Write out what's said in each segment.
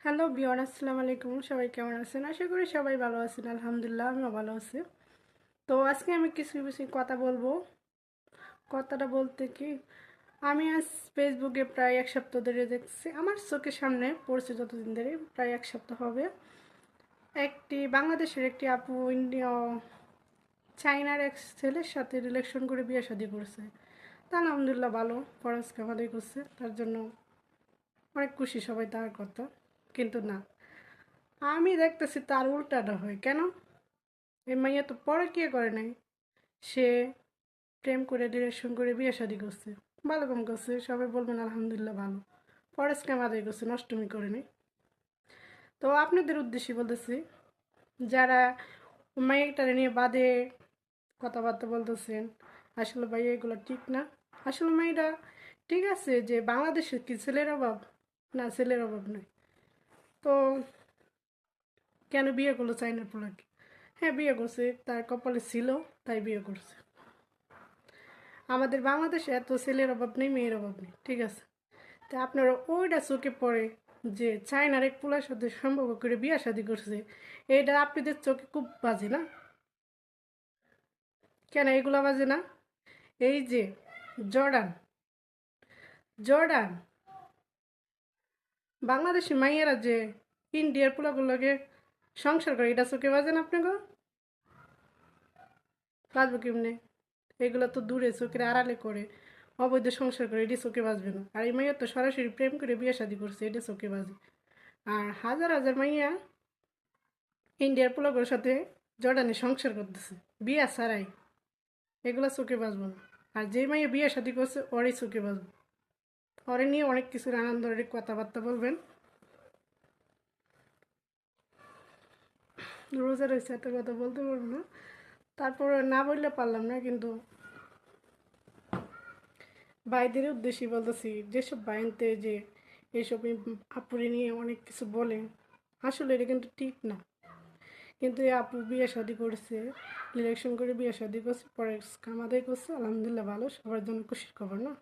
Hello বিয়ন, আসসালামু আলাইকুম। সবাই কেমন আছেন? আশা করি সবাই ভালো আছেন। আলহামদুলিল্লাহ, আমিও ভালো আছি। তো আজকে আমি কিছু কিছু কথা বলবো। কথাটা বলতে কি, আমি আজ ফেসবুকে প্রায় এক সপ্তাহ ধরে দেখছি, আমার চোখের সামনে পড়ছে যতদিন ধরে, প্রায় এক সপ্তাহ হবে। বাংলাদেশের একটি আপু ইন্ডিয়া চাইনার এক ছেলের সাথে রিলেশন করে বিয়ে শাদী করছে। তা আলহামদুলিল্লাহ ভালো, ফরজ কামাই করছে, তার জন্য অনেক খুশি সবাই তার কথা। কিন্তু না, আমি দেখতেছি তার উল্টাটা হয় কেন? এই মাইয়া তো পরে কি করে নাই, সে প্রেম করে রিলেশন করে বিয়ে শাদী করছে, ভালো কাম করছে, সবাই বলবেন আলহামদুলিল্লাহ ভালো। ফরেস্ট কাম আদায় করছে, নষ্টমী করেনি। তো আপনাদের উদ্দেশ্যে বলতেছি, যারা মাইয়াটারে নিয়ে বাদে কথাবার্তা বলতেছেন, আসলে ভাই এগুলো ঠিক না। আসলে মেয়েটা ঠিক আছে যে বাংলাদেশে কি ছেলের অভাব? না, ছেলের অভাব নাই। তো কেন বিয়ে করলো চাইনার পোলাকে? হ্যাঁ, বিয়ে করছে, তার কপালে ছিল তাই বিয়ে করছে। আমাদের বাংলাদেশে এত ছেলের অভাব নেই, মেয়ের অভাব নেই, ঠিক আছে। তা আপনারা ওইটা চোখে পড়ে যে চায়নার এক পোলার সাথে সম্পর্ক করে বিয়া শাদী করছে, এইটা আপনাদের চোখে খুব বাজে না? কেন এগুলো বাজে না? এই যে জর্ডান জর্ডান বাংলাদেশি মাইয়েরা যে ইন্ডিয়ার পোলাগুলোকে সংসার করে, এটা চোখে বাজে না আপনাকে? বাজবে কেমনে? এগুলো তো দূরে চোখের আড়ালে করে অবৈধ সংসার করে, এটি চোখে বাজবে না। আর এই মাইয়া তো সরাসরি প্রেম করে বিয়ে শাদী করছে, এটা চোখে বাজে। আর হাজার হাজার মাইয়া ইন্ডিয়ার পোলাগুলোর সাথে জর্ডানে সংসার করতেছে বিয়া ছাড়াই, এগুলো চোখে বাজবো না। আর যে মাইয়া বিয়ে শাদী করছে ওরই চোখে বাজবো। ওরে নিয়ে অনেক কিছুর আনন্দের কথাবার্তা বলবেন। রোজা রয়েছে, এত কথা বলতে পারবো না, তারপরে না বললে পারলাম না। কিন্তু ভাইদের উদ্দেশ্যে বলতেছি, যেসব বাইনতে যে এইসব আপুরে নিয়ে অনেক কিছু বলে, আসলে এটা কিন্তু ঠিক না। কিন্তু এই আপু বিয়ে শাদী করছে, ইলেকশন করে বিয়ে শাদী করছে, পরে কামাদাই করছে, আলহামদুলিল্লাহ ভালো, সবার জন্য খুশির খবর না?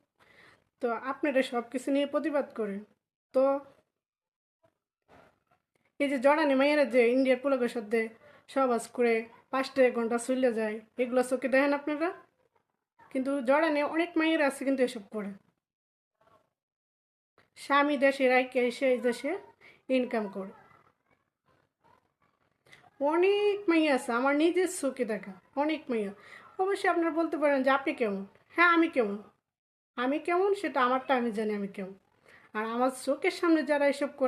তো আপনারা সব কিছু নিয়ে প্রতিবাদ করেন। তো এই যে জড়ানি মাইয়েরা যে ইন্ডিয়ার পোলাপের সাথে সহবাস করে 5-1 ঘন্টা চলে যায়, এগুলো চোখে দেখেন আপনারা? কিন্তু জড়ানি অনেক মাইয়েরা আছে কিন্তু এসব করে, স্বামী দেশে রাইকে এসে এই দেশে ইনকাম করে। অনেক মাইয়া আছে আমার নিজের চোখে দেখা, অনেক মাইয়া। অবশ্যই আপনারা বলতে পারেন যে আপনি কেমন। হ্যাঁ, আমি কেমন, আমি কেমন সেটা আমারটা আমি জানি আমি কেমন। আর আমার চোখের সামনে যারা এসব করে